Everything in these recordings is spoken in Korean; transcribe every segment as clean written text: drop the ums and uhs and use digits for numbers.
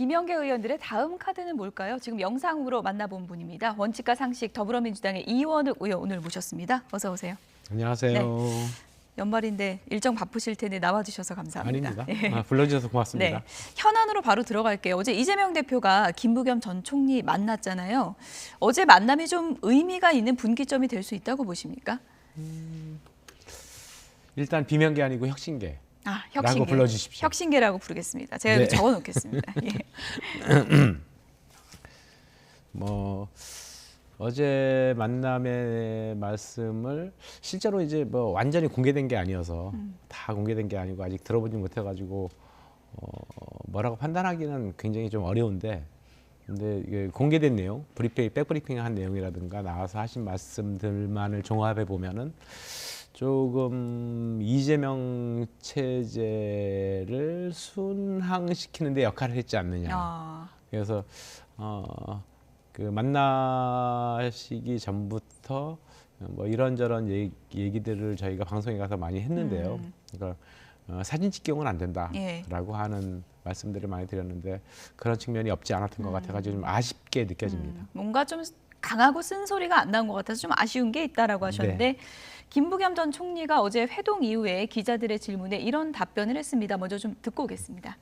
비명계 의원들의 다음 카드는 뭘까요? 지금 영상으로 만나본 분입니다. 원칙과 상식 더불어민주당의 이원욱 의원 오늘 모셨습니다. 어서 오세요. 안녕하세요. 네. 연말인데 일정 바쁘실 텐데 나와주셔서 감사합니다. 아닙니다. 예. 불러주셔서 고맙습니다. 네. 현안으로 바로 들어갈게요. 어제 이재명 대표가 김부겸 전 총리 만났잖아요. 어제 만남이 좀 의미가 있는 분기점이 될 수 있다고 보십니까? 일단 비명계 아니고 혁신계. 아, 혁신계. 라고 불러주십시오. 혁신계라고 부르겠습니다. 제가 네. 여기 적어놓겠습니다. 예. 어제 만남의 말씀을 실제로 이제 완전히 공개된 게 아니어서 다 공개된 게 아니고 아직 들어보지 못해가지고 뭐라고 판단하기는 굉장히 좀 어려운데, 근데 이게 공개된 내용, 백브리핑한 내용이라든가 나와서 하신 말씀들만을 종합해 보면은 조금 이재명 체제를 순항시키는 데 역할을 했지 않느냐. 그래서 그 만나시기 전부터 이런저런 얘기들을 저희가 방송에 가서 많이 했는데요. 그러니까 사진 찍기용은 안 된다라고 예. 하는 말씀들을 많이 드렸는데 그런 측면이 없지 않았던 것 같아가지고 좀 아쉽게 느껴집니다. 뭔가 좀 강하고 쓴 소리가 안 나온 것 같아서 좀 아쉬운 게 있다라고 하셨는데, 네. 김부겸 전 총리가 어제 회동 이후에 기자들의 질문에 이런 답변을 했습니다. 먼저 좀 듣고 오겠습니다.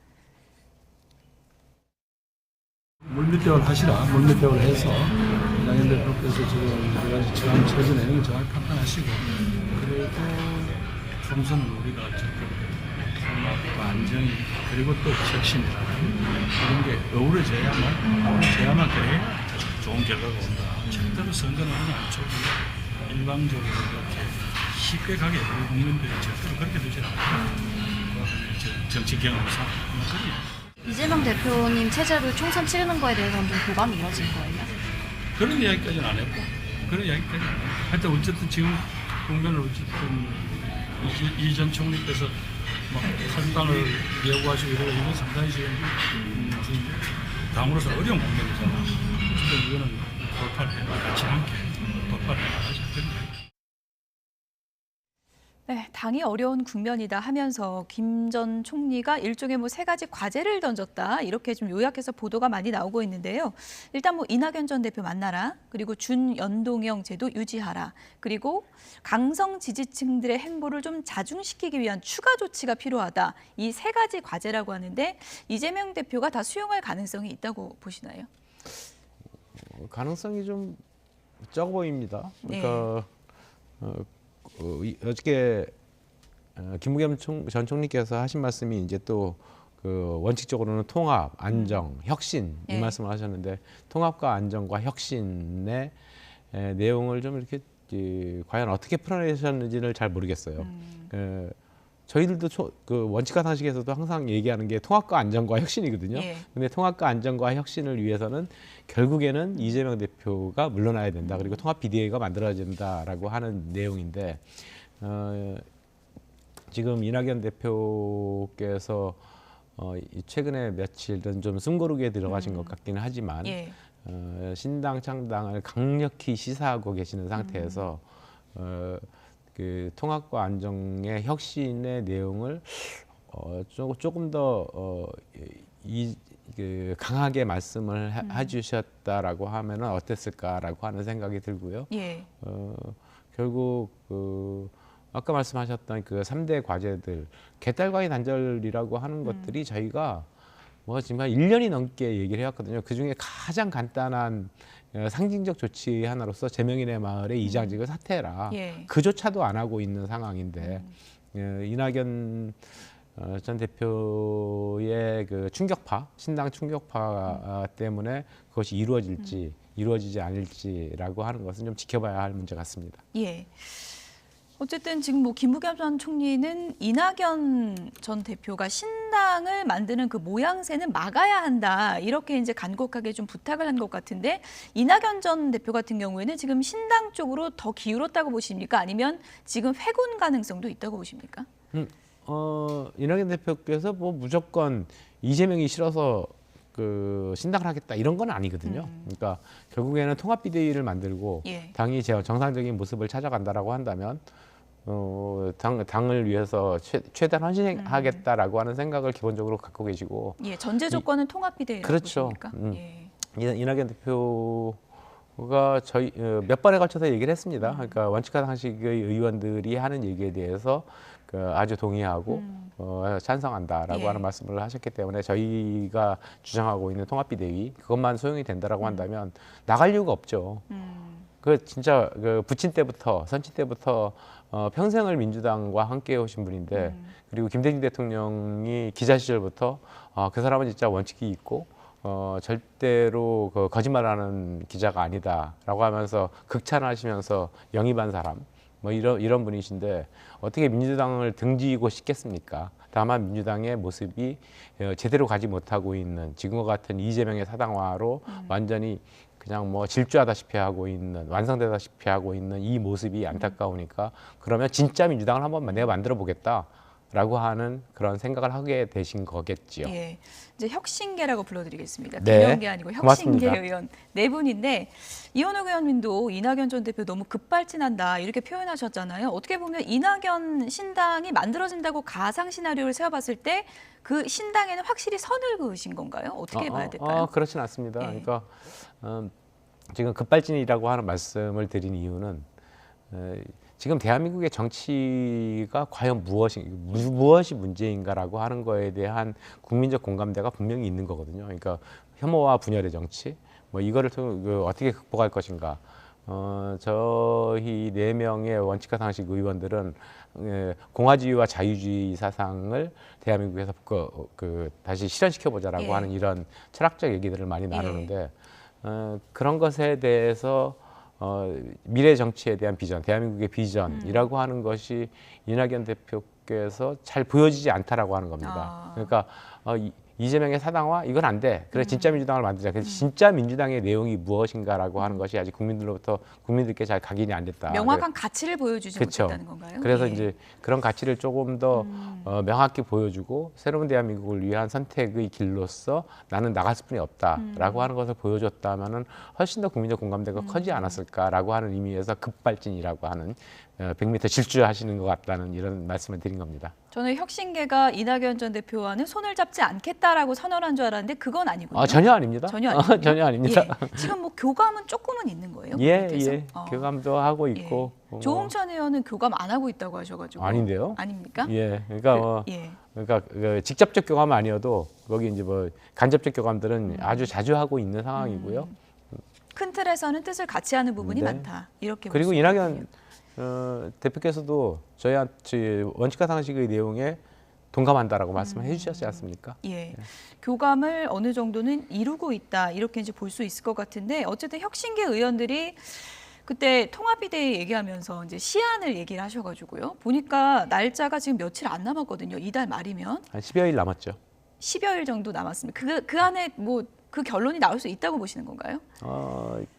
물밑대화를 하시라. 물밑대화를 해서 이낙연 대표께서 지금 여러 가지 처한 처지 내용을 정확히 판단하시고, 그리고 총선 우리가 어쨌든 통합과 안정이 그리고 또 혁신이라는 이런 게 어우러져야만 그래야 좋은 결과가 온다. 절대로 선거는 하지 않죠. 일방적으로 이렇게 쉽게 가게 우리 국민들이 절대로 그렇게 되지 않아요. 정치 경험상 그래요. 이재명 대표님 체제로 총선 치르는 거에 대해서는 좀 교감이 이뤄진 거예요? 그런 이야기까지는 안 했고, 그런 이야기까지는 안 했고. 하여튼 어쨌든 지금 국면을 어쨌든 이 전 총리께서 막 탈당을 예고하시고 이런 상당히 지금 당으로서 어려운 국면이잖아. 어쨌든 이거는 같이 함께 돌파를 해나가자. 네, 당이 어려운 국면이다 하면서 김 전 총리가 일종의 세 가지 과제를 던졌다, 이렇게 좀 요약해서 보도가 많이 나오고 있는데요. 일단 이낙연 전 대표 만나라, 그리고 준연동형 제도 유지하라, 그리고 강성 지지층들의 행보를 좀 자중시키기 위한 추가 조치가 필요하다. 이 세 가지 과제라고 하는데 이재명 대표가 다 수용할 가능성이 있다고 보시나요? 가능성이 좀 적어 보입니다. 그러니까 어저께 김부겸 전 총리께서 하신 말씀이 이제 또 그 원칙적으로는 통합, 안정, 혁신 이 말씀을 하셨는데, 통합과 안정과 혁신의 내용을 좀 이렇게 과연 어떻게 풀어내셨는지를 잘 모르겠어요. 저희들도 그 원칙과 상식에서도 항상 얘기하는 게 통합과 안정과 혁신이거든요. 근데 통합과 안정과 혁신을 위해서는 결국에는 이재명 대표가 물러나야 된다. 그리고 통합 비대위가 만들어야 된다라고 하는 내용인데, 지금 이낙연 대표께서 최근에 며칠은 좀 숨고르게 들어가신 것 같기는 하지만 신당 창당을 강력히 시사하고 계시는 상태에서 그 통합과 안정의 혁신의 내용을 조금 더 강하게 말씀을 해주셨다라고 하면은 어땠을까라고 하는 생각이 들고요. 결국 아까 말씀하셨던 그 3대 과제들, 개딸과의 단절이라고 하는 것들이 저희가 지금 한 1년이 넘게 얘기를 해왔거든요. 그 중에 가장 간단한 상징적 조치 하나로서 제명인의 마을의 이장직을 사퇴해라. 그조차도 안 하고 있는 상황인데, 이낙연 전 대표의 그 충격파, 신당 충격파 때문에 그것이 이루어질지 이루어지지 않을지라고 하는 것은 좀 지켜봐야 할 문제 같습니다. 어쨌든 지금 김부겸 전 총리는 이낙연 전 대표가 신당을 만드는 그 모양새는 막아야 한다, 이렇게 이제 간곡하게 좀 부탁을 한 것 같은데, 이낙연 전 대표 같은 경우에는 지금 신당 쪽으로 더 기울었다고 보십니까? 아니면 지금 회군 가능성도 있다고 보십니까? 이낙연 대표께서 무조건 이재명이 싫어서 그 신당을 하겠다 이런 건 아니거든요. 그러니까 결국에는 통합 비대위를 만들고 당이 정상적인 모습을 찾아간다라고 한다면 당을 위해서 최대한 헌신하겠다라고 하는 생각을 기본적으로 갖고 계시고. 예, 전제 조건은 통합비대라고 그렇죠. 보십니까? 예. 이낙연 대표가 저희 몇 번에 걸쳐서 얘기를 했습니다. 그러니까 원칙과 상식의 의원들이 하는 얘기에 대해서 아주 동의하고 찬성한다라고 예. 하는 말씀을 하셨기 때문에 저희가 주장하고 있는 통합비대위 그것만 소용이 된다라고 한다면 나갈 이유가 없죠. 그 진짜 그 부친 때부터 선친 때부터 평생을 민주당과 함께 오신 분인데 그리고 김대중 대통령이 기자 시절부터 그 사람은 진짜 원칙이 있고 절대로 그 거짓말하는 기자가 아니다라고 하면서 극찬하시면서 영입한 사람 뭐 이런 분이신데 어떻게 민주당을 등지고 싶겠습니까? 다만 민주당의 모습이 제대로 가지 못하고 있는 지금과 같은 이재명의 사당화로 완전히 그냥 뭐 질주하다시피 하고 있는 완성되다시피 하고 있는 이 모습이 안타까우니까 그러면 진짜 민주당을 한번 내가 만들어 보겠다라고 하는 그런 생각을 하게 되신 거겠지요. 예, 이제 혁신계라고 불러드리겠습니다. 네, 김영계 아니고 혁신계 고맙습니다. 의원 네 분인데 이현욱 의원님도 이낙연 전 대표 너무 급발진한다 이렇게 표현하셨잖아요. 어떻게 보면 이낙연 신당이 만들어진다고 가상 시나리오를 세워봤을 때 그 신당에는 확실히 선을 그으신 건가요? 어떻게 봐야 될까요? 그렇진 않습니다. 예. 그러니까 지금 급발진이라고 하는 말씀을 드린 이유는 지금 대한민국의 정치가 과연 무엇이 문제인가라고 하는 거에 대한 국민적 공감대가 분명히 있는 거거든요. 그러니까 혐오와 분열의 정치, 뭐 이거를 어떻게 극복할 것인가. 저희 4명의 원칙과 상식 의원들은 공화주의와 자유주의 사상을 대한민국에서 다시 실현시켜 보자라고 예. 하는 이런 철학적 얘기들을 많이 나누는데 그런 것에 대해서 미래 정치에 대한 비전, 대한민국의 비전이라고 하는 것이 이낙연 대표께서 잘 보여지지 않다라고 하는 겁니다. 그러니까 이재명의 사당화 이건 안 돼. 그래 진짜 민주당을 만들자. 그래서 진짜 민주당의 내용이 무엇인가라고 하는 것이 아직 국민들께 잘 각인이 안 됐다. 명확한 가치를 보여주지 그렇죠. 못했다는 건가요? 그래서 예. 이제 그런 가치를 조금 더 명확히 보여주고 새로운 대한민국을 위한 선택의 길로서 나는 나갔을 뿐이 없다라고 하는 것을 보여줬다면은 훨씬 더 국민적 공감대가 커지지 않았을까라고 하는 의미에서 급발진이라고 하는 100m 질주하시는 것 같다는 이런 말씀을 드린 겁니다. 저는 혁신계가 이낙연 전 대표와는 손을 잡지 않겠다라고 선언한 줄 알았는데 그건 아니군요. 전혀 아닙니다. 전혀 아니군요. 전혀 아닙니다. 예. 지금 뭐 교감은 조금은 있는 거예요? 예, 그분께서? 예. 교감도 하고 있고. 조홍천 의원은 교감 안 하고 있다고 하셔가지고. 아닌데요? 아닙니까? 예, 그러니까 그러니까 직접적 교감 아니어도 거기 이제 뭐 간접적 교감들은 아주 자주 하고 있는 상황이고요. 큰 틀에서는 뜻을 같이 하는 부분이 네. 많다. 이렇게 그리고 볼 수 이낙연 있겠네요. 대표께서도 저희 원칙과 상식의 내용에 동감한다라고 말씀을 해주셨지 않습니까? 예, 교감을 어느 정도는 이루고 있다 이렇게 이제 볼 수 있을 것 같은데 어쨌든 혁신계 의원들이 그때 통합비대위 얘기하면서 이제 시한을 얘기를 하셔가지고요. 보니까 날짜가 지금 며칠 안 남았거든요. 이달 말이면 한 10여일 남았죠. 10여일 정도 남았습니다. 그 안에 뭐 그 결론이 나올 수 있다고 보시는 건가요?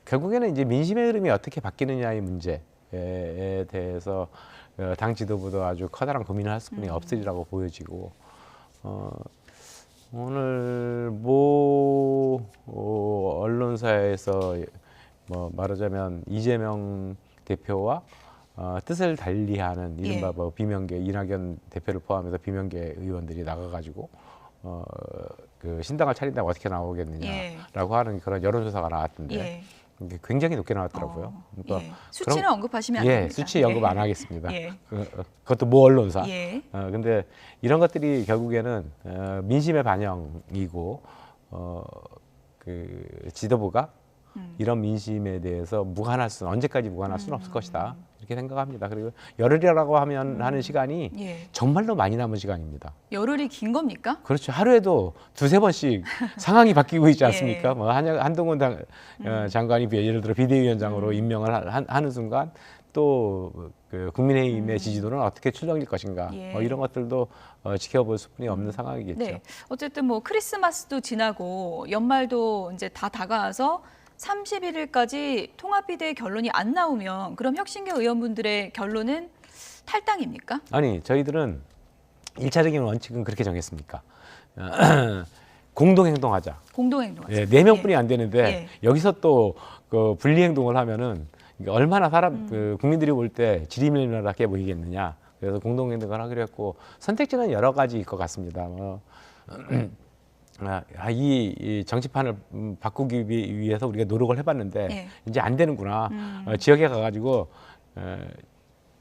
결국에는 이제 민심의 흐름이 어떻게 바뀌느냐의 문제에 대해서 당 지도부도 아주 커다란 고민을 할 수뿐이 없으리라고 보여지고 오늘 언론사에서 뭐 말하자면 이재명 대표와 뜻을 달리하는 이른바 뭐 비명계 이낙연 대표를 포함해서 비명계 의원들이 나가가지고 그 신당을 차린다고 어떻게 나오겠느냐라고 하는 그런 여론조사가 나왔던데 이게 굉장히 높게 나왔더라고요. 그러니까 수치는 언급하시면 안 됩니다. 수치 언급 안 하겠습니다. 예. 그것도 모 언론사. 예. 근데 이런 것들이 결국에는 민심의 반영이고 그 지도부가 이런 민심에 대해서 언제까지 무관할 수는 없을 것이다 이렇게 생각합니다. 그리고 열흘이라고 하는 시간이 정말로 많이 남은 시간입니다. 열흘이 긴 겁니까? 그렇죠. 하루에도 두세 번씩 상황이 바뀌고 있지 않습니까? 뭐 한동훈 장관이 예를 들어 비대위원장으로 임명을 하는 순간 또 그 국민의힘의 지지도는 어떻게 추정일 것인가 뭐 이런 것들도 지켜볼 수뿐이 없는 상황이겠죠. 네. 어쨌든 뭐 크리스마스도 지나고 연말도 이제 다 다가와서 31일까지 통합비대위 결론이 안 나오면 그럼 혁신계 의원분들의 결론은 탈당입니까? 아니 저희들은 1차적인 원칙은 그렇게 정했습니까? 공동행동하자. 공동행동하자. 4명뿐이 안 되는데 여기서 또 그 분리행동을 하면은 이게 얼마나 국민들이 볼 때 지리밀밀하게 보이겠느냐. 그래서 공동행동을 하기로 했고 선택지는 여러 가지일 것 같습니다. 이 정치판을 바꾸기 위해서 우리가 노력을 해봤는데 예. 이제 안 되는구나. 지역에 가가지고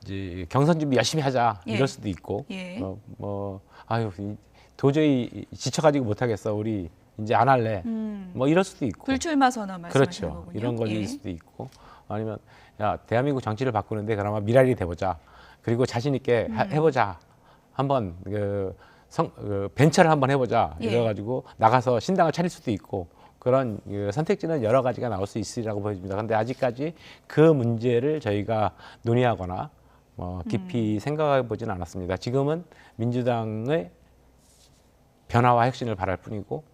이제 경선 준비 열심히 하자 예. 이럴 수도 있고 예. 도저히 지쳐가지고 못하겠어 우리 이제 안 할래 뭐 이럴 수도 있고 불출마 선언 말씀하시는 그렇죠. 거군요. 이런 걸일 예. 수도 있고 아니면 야 대한민국 정치를 바꾸는데 그나마 미랄이 돼보자 그리고 자신 있게 해보자 한번 벤처를 한번 해보자 예. 이래가지고 나가서 신당을 차릴 수도 있고 그런 선택지는 여러 가지가 나올 수 있으리라고 보여집니다. 그런데 아직까지 그 문제를 저희가 논의하거나 깊이 생각해 보지는 않았습니다. 지금은 민주당의 변화와 혁신을 바랄 뿐이고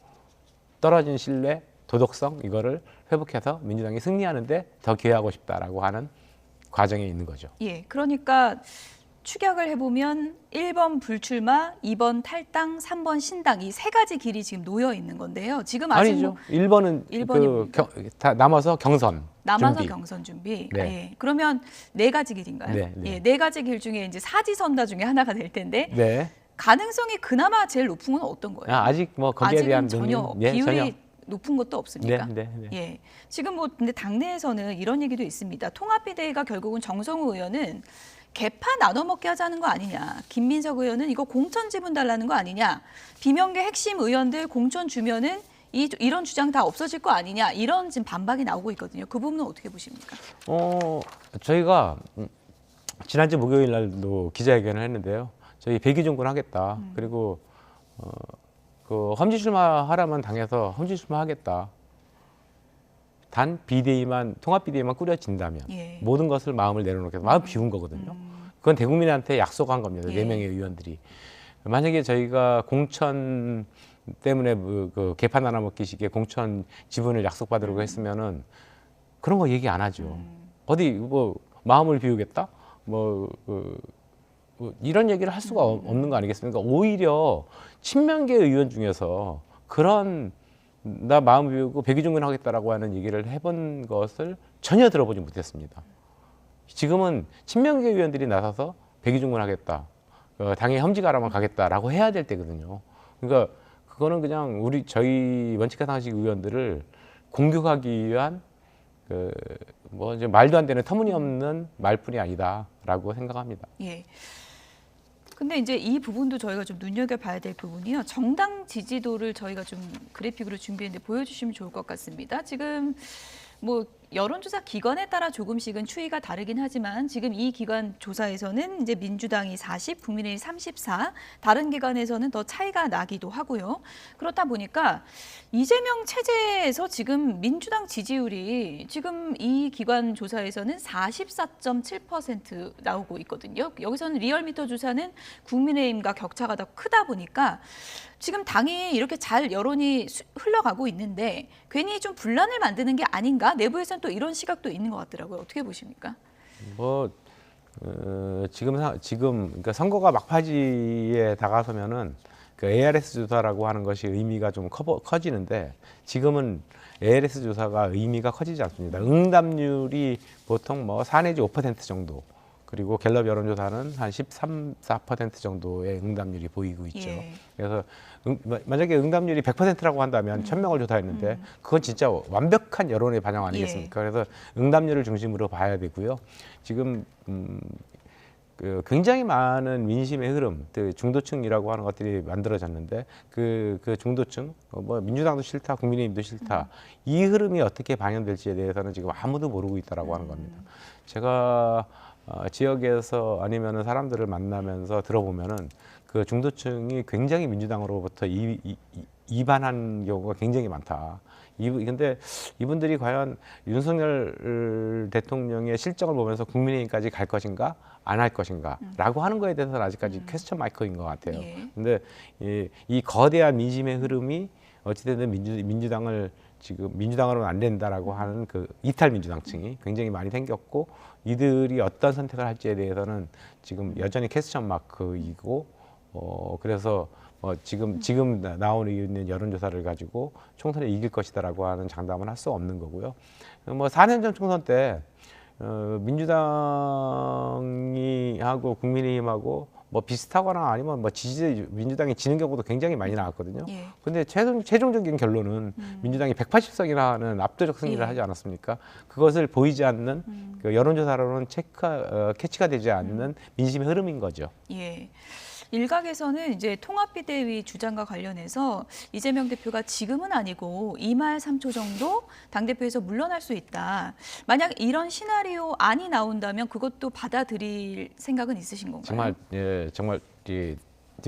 떨어진 신뢰, 도덕성 이거를 회복해서 민주당이 승리하는데 더 기여하고 싶다라고 하는 과정에 있는 거죠. 예, 그러니까 추격을 해보면 1번 불출마, 2번 탈당, 3번 신당 이 세 가지 길이 지금 놓여 있는 건데요. 지금 아직 아니죠. 1번은 일번입니까? 남아서 경선 남아서 준비. 경선 준비. 네. 예. 그러면 네 가지 길인가요? 네, 네. 예, 네 가지 길 중에 이제 사지선다 중에 하나가 될 텐데 네. 가능성이 그나마 제일 높은 건 어떤 거예요? 아직 뭐 거기에 아직은 대한 전혀 논의, 비율이 전혀. 높은 것도 없습니까? 네, 네, 네. 예. 지금 뭐 근데 당내에서는 이런 얘기도 있습니다. 통합비대위가 결국은 정성우 의원은 개파 나눠 먹게 하자는 거 아니냐. 김민석 의원은 이거 공천 지분 달라는 거 아니냐. 비명계 핵심 의원들 공천 주면은 이런 주장 다 없어질 거 아니냐. 이런 지금 반박이 나오고 있거든요. 그 부분은 어떻게 보십니까? 저희가 지난주 목요일 날도 기자회견을 했는데요. 저희 배기종군 하겠다. 그리고 그 험지 출마하라면 당에서 험지 출마하겠다. 단 비대위만 통합 비대위만 꾸려진다면 예. 모든 것을 마음을 내려놓겠다. 마음 비운 거거든요. 그건 대국민한테 약속한 겁니다. 예. 4명의 의원들이. 만약에 저희가 공천 때문에 그 개판 나눠 먹기식의 공천 지분을 약속받으려고 했으면은 그런 거 얘기 안 하죠. 어디 뭐 마음을 비우겠다? 뭐 이런 얘기를 할 수가 없는 거 아니겠습니까? 오히려 친명계 의원 중에서 그런 나 마음 비우고 백의종군 하겠다라고 하는 얘기를 해본 것을 전혀 들어보지 못했습니다. 지금은 친명계 의원들이 나서서 백의종군 하겠다, 당의 험지가라만 가겠다라고 해야 될 때거든요. 그러니까 그거는 그냥 저희 원칙과 상식 의원들을 공격하기 위한 뭐 이제 말도 안 되는 터무니없는 말뿐이 아니다라고 생각합니다. 예. 근데 이제 이 부분도 저희가 좀 눈여겨봐야 될 부분이요. 정당 지지도를 저희가 좀 그래픽으로 준비했는데 보여주시면 좋을 것 같습니다. 지금 뭐 여론조사 기관에 따라 조금씩은 추이가 다르긴 하지만 지금 이 기관 조사에서는 이제 민주당이 40, 국민의힘 34, 다른 기관에서는 더 차이가 나기도 하고요. 그렇다 보니까 이재명 체제에서 지금 민주당 지지율이 지금 이 기관 조사에서는 44.7% 나오고 있거든요. 여기서는 리얼미터 조사는 국민의힘과 격차가 더 크다 보니까 지금 당이 이렇게 잘 여론이 흘러가고 있는데 괜히 좀 분란을 만드는 게 아닌가? 내부에서는 또 이런 시각도 있는 것 같더라고요. 어떻게 보십니까? 지금 그러니까 선거가 막바지에 다가서면은 그 ARS 조사라고 하는 것이 의미가 좀 커지는데 지금은 ARS 조사가 의미가 커지지 않습니다. 응답률이 보통 뭐 4 내지 5% 정도. 그리고 갤럽 여론조사는 한 13, 14% 정도의 응답률이 보이고 있죠. 예. 그래서 만약에 응답률이 100%라고 한다면 1000명을 조사했는데 그건 진짜 완벽한 여론의 반영 아니겠습니까? 그래서 응답률을 중심으로 봐야 되고요. 지금 굉장히 많은 민심의 흐름, 중도층이라고 하는 것들이 만들어졌는데 그 중도층, 뭐 민주당도 싫다, 국민의힘도 싫다, 이 흐름이 어떻게 반영될지에 대해서는 지금 아무도 모르고 있다라고 하는 겁니다. 제가 지역에서 아니면은 사람들을 만나면서 들어보면은 그 중도층이 굉장히 민주당으로부터 이반한 경우가 굉장히 많다. 근데 이분들이 과연 윤석열 대통령의 실정을 보면서 국민의힘까지 갈 것인가 안 할 것인가라고 하는 거에 대해서는 아직까지 퀘스천 마이크인 것 같아요. 예. 근데 이 거대한 민심의 흐름이 어찌됐든 민주당을 지금 민주당으로는 안 된다라고 하는 그 이탈 민주당층이 굉장히 많이 생겼고 이들이 어떤 선택을 할지에 대해서는 지금 여전히 퀘스천 마크이고 그래서 지금 나오고 있는 여론조사를 가지고 총선에 이길 것이다라고 하는 장담은 할 수 없는 거고요. 뭐 4년 전 총선 때 민주당이 하고 국민의힘하고 뭐 비슷하거나 아니면 뭐 민주당이 지는 경우도 굉장히 많이 나왔거든요. 예. 근데 최종적인 결론은 민주당이 180석이나 하는 압도적 승리를 예. 하지 않았습니까? 그것을 보이지 않는 그 여론조사로는 캐치가 되지 않는 민심의 흐름인 거죠. 예. 일각에서는 이제 통합비대위 주장과 관련해서 이재명 대표가 지금은 아니고 2말 3초 정도 당대표에서 물러날 수 있다. 만약 이런 시나리오 안이 나온다면 그것도 받아들일 생각은 있으신 건가요? 정말 정말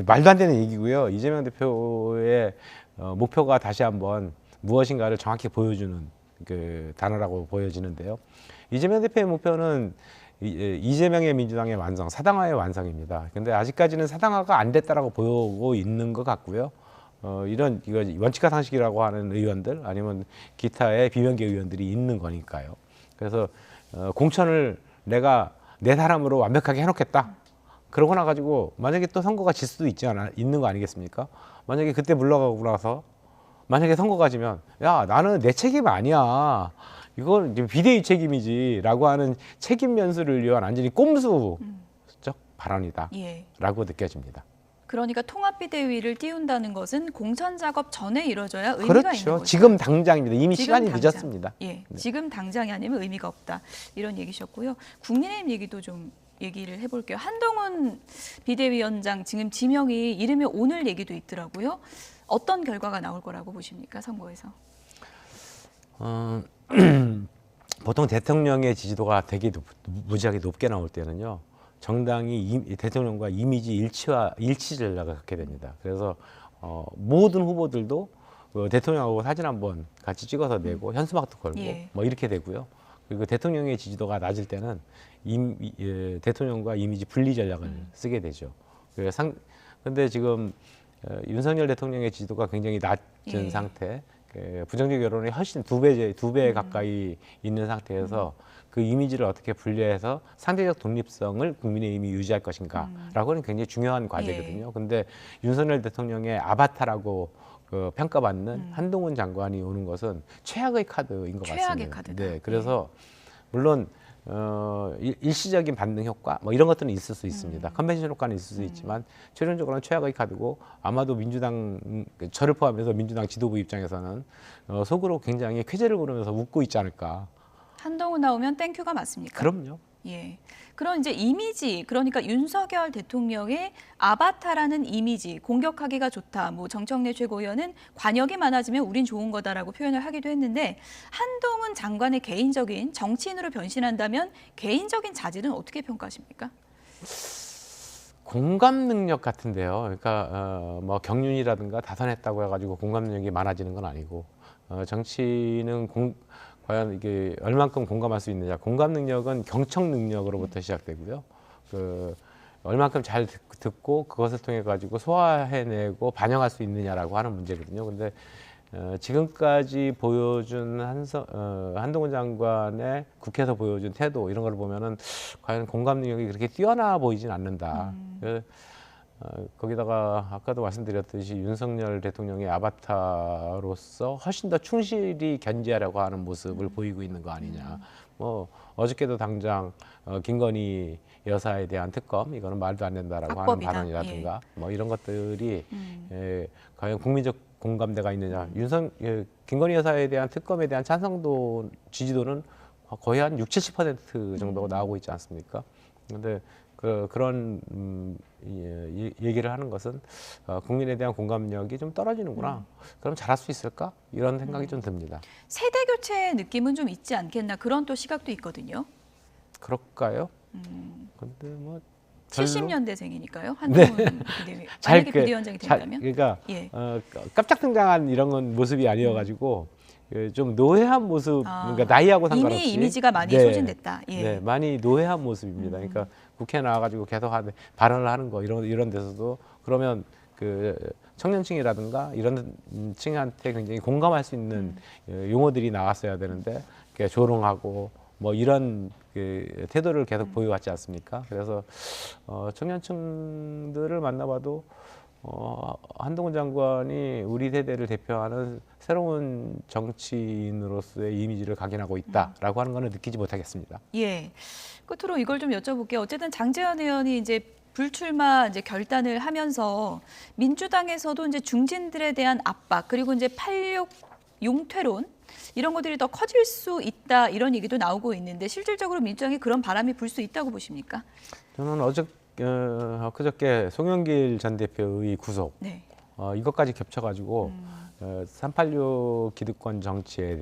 말도 안 되는 얘기고요. 이재명 대표의 목표가 다시 한번 무엇인가를 정확히 보여주는 그 단어라고 보여지는데요. 이재명 대표의 목표는 이재명의 민주당의 완성, 사당화의 완성입니다. 근데 아직까지는 사당화가 안 됐다라고 보고 있는 것 같고요. 이거 원칙과 상식이라고 하는 의원들 아니면 기타의 비명계 의원들이 있는 거니까요. 그래서 공천을 내가 내 사람으로 완벽하게 해놓겠다. 그러고 나가지고 만약에 또 선거가 질 수도 있는 거 아니겠습니까? 만약에 그때 물러가고 나서 만약에 선거가 지면 야 나는 내 책임 아니야. 이건 비대위 책임이지라고 하는 책임 면수를 위한 완전히 꼼수적 발언이다라고 예. 느껴집니다. 그러니까 통합비대위를 띄운다는 것은 공천 작업 전에 이루어져야 의미가 있는 그렇죠. 거죠. 지금 당장입니다. 이미 지금 시간이 당장. 늦었습니다. 예, 지금 당장이 아니면 의미가 없다. 이런 얘기셨고요. 국민의힘 얘기도 좀 얘기를 해볼게요. 한동훈 비대위원장 지금 지명이 이르면 오늘 얘기도 있더라고요. 어떤 결과가 나올 거라고 보십니까? 선거에서. 보통 대통령의 지지도가 되게 무지하게 높게 나올 때는요. 정당이 대통령과 이미지 일치 전략을 갖게 됩니다. 그래서 모든 후보들도 대통령하고 사진 한번 같이 찍어서 내고 현수막도 걸고 예. 뭐 이렇게 되고요. 그리고 대통령의 지지도가 낮을 때는 대통령과 이미지 분리 전략을 쓰게 되죠. 그런데 지금 윤석열 대통령의 지지도가 굉장히 낮은 예. 상태, 부정적 여론이 훨씬 두 배 가까이 있는 상태에서 그 이미지를 어떻게 분리해서 상대적 독립성을 국민의힘이 유지할 것인가라고는 굉장히 중요한 과제거든요. 근데 윤석열 대통령의 아바타라고 평가받는 한동훈 장관이 오는 것은 최악의 카드인 것 같습니다. 최악의 카드다. 네, 그래서 물론 일시적인 반등 효과 뭐 이런 것들은 있을 수 있습니다. 컨벤션 효과는 있을 수 있지만 최종적으로는 최악의 카드고 아마도 민주당 저를 포함해서 민주당 지도부 입장에서는 속으로 굉장히 쾌재를 부르면서 웃고 있지 않을까. 한동훈 나오면 땡큐가 맞습니까? 그럼요. 예. 그런 이제 이미지, 그러니까 윤석열 대통령의 아바타라는 이미지, 공격하기가 좋다. 뭐 정청래 최고위원은 관역이 많아지면 우린 좋은 거다라고 표현을 하기도 했는데 한동훈 장관의 개인적인 정치인으로 변신한다면 개인적인 자질은 어떻게 평가하십니까? 공감 능력 같은데요. 그러니까 뭐 경륜이라든가 다선했다고 해가지고 공감 능력이 많아지는 건 아니고 정치는 과연 이게 얼만큼 공감할 수 있느냐. 공감 능력은 경청 능력으로부터 시작되고요. 얼만큼 잘 듣고 그것을 통해 가지고 소화해내고 반영할 수 있느냐라고 하는 문제거든요. 근데 지금까지 보여준 한동훈 장관의 국회에서 보여준 태도 이런 걸 보면은 과연 공감 능력이 그렇게 뛰어나 보이진 않는다. 거기다가 아까도 말씀드렸듯이 윤석열 대통령의 아바타로서 훨씬 더 충실히 견제하려고 하는 모습을 보이고 있는 거 아니냐. 뭐 어저께도 당장 김건희 여사에 대한 특검 이거는 말도 안 된다라고 악법이다. 하는 발언이라든가 뭐 이런 것들이 과연 국민적 공감대가 있느냐. 김건희 여사에 대한 특검에 대한 찬성도 지지도는 거의 한 60-70% 정도가 나오고 있지 않습니까? 그런데 그런 얘기를 하는 것은 국민에 대한 공감력이 좀 떨어지는구나. 그럼 잘할 수 있을까? 이런 생각이 좀 듭니다. 세대 교체의 느낌은 좀 있지 않겠나 그런 또 시각도 있거든요. 그럴까요? 근데 뭐 70년대생이니까요. 한동훈 비대위. 만약에 비대위원장이 된다면. 그러니까 예. 깜짝 등장한 이런 건 모습이 아니어가지고 좀 노회한 모습, 그러니까 나이하고 상관없이 이미 이미지가 많이 소진됐다. 예. 네, 많이 노회한 모습입니다. 그러니까 국회에 나와가지고 계속 발언을 하는 거 이런 데서도 그러면 그 청년층이라든가 이런 층한테 굉장히 공감할 수 있는 용어들이 나왔어야 되는데 조롱하고 뭐 이런 그 태도를 계속 보여왔지 않습니까? 그래서 청년층들을 만나봐도 한동훈 장관이 우리 세대를 대표하는 새로운 정치인으로서의 이미지를 각인하고 있다라고 하는 거는 느끼지 못하겠습니다. 예. 끝으로 이걸 좀 여쭤볼게요. 어쨌든 장제원 의원이 이제 불출마 이제 결단을 하면서 민주당에서도 이제 중진들에 대한 압박 그리고 이제 86 용퇴론 이런 것들이 더 커질 수 있다 이런 얘기도 나오고 있는데 실질적으로 민주당이 그런 바람이 불 수 있다고 보십니까? 저는 그저께 송영길 전 대표의 구속 네. 이것까지 겹쳐가지고 386 기득권 정치인에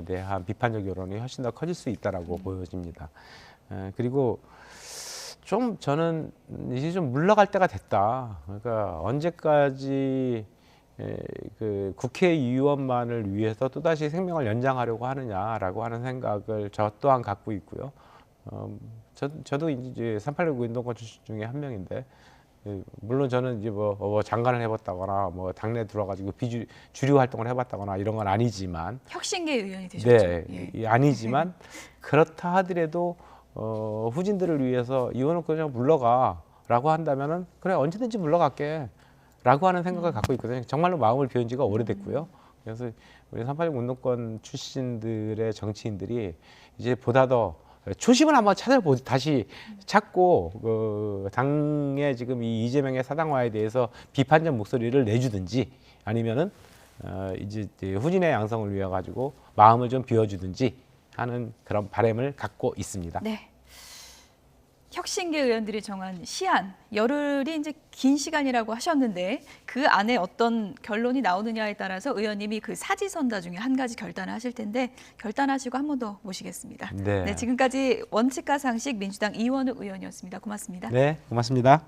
대한 비판적 여론이 훨씬 더 커질 수 있다라고 보여집니다. 그리고 좀 저는 이제 좀 물러갈 때가 됐다. 그러니까 언제까지 그 국회의원만을 위해서 또다시 생명을 연장하려고 하느냐라고 하는 생각을 저 또한 갖고 있고요. 저도 이제 386 운동권 출신 중에 한 명인데, 물론 저는 이제 뭐 장관을 해봤다거나 뭐 당내 들어가지고 주류 활동을 해봤다거나 이런 건 아니지만 혁신계 의원이 되셨죠. 네, 아니지만 그렇다 하더라도 후진들을 위해서 이거는 그냥 물러가라고 한다면은 그래 언제든지 물러갈게. 라고 하는 생각을 갖고 있거든요. 정말로 마음을 비운 지가 오래됐고요. 그래서 우리 386 운동권 출신들의 정치인들이 이제 보다 더 초심을 한번 다시 찾고 당의 지금 이 이재명의 사당화에 대해서 비판적 목소리를 내주든지 아니면은 이제 후진의 양성을 위해 가지고 마음을 좀 비워주든지 하는 그런 바람을 갖고 있습니다. 네. 혁신계 의원들이 정한 시한, 열흘이 이제 긴 시간이라고 하셨는데 그 안에 어떤 결론이 나오느냐에 따라서 의원님이 그 사지선다 중에 한 가지 결단을 하실 텐데 결단하시고 한 번 더 모시겠습니다. 네. 네, 지금까지 원칙과 상식 민주당 이원욱 의원이었습니다. 고맙습니다. 네, 고맙습니다.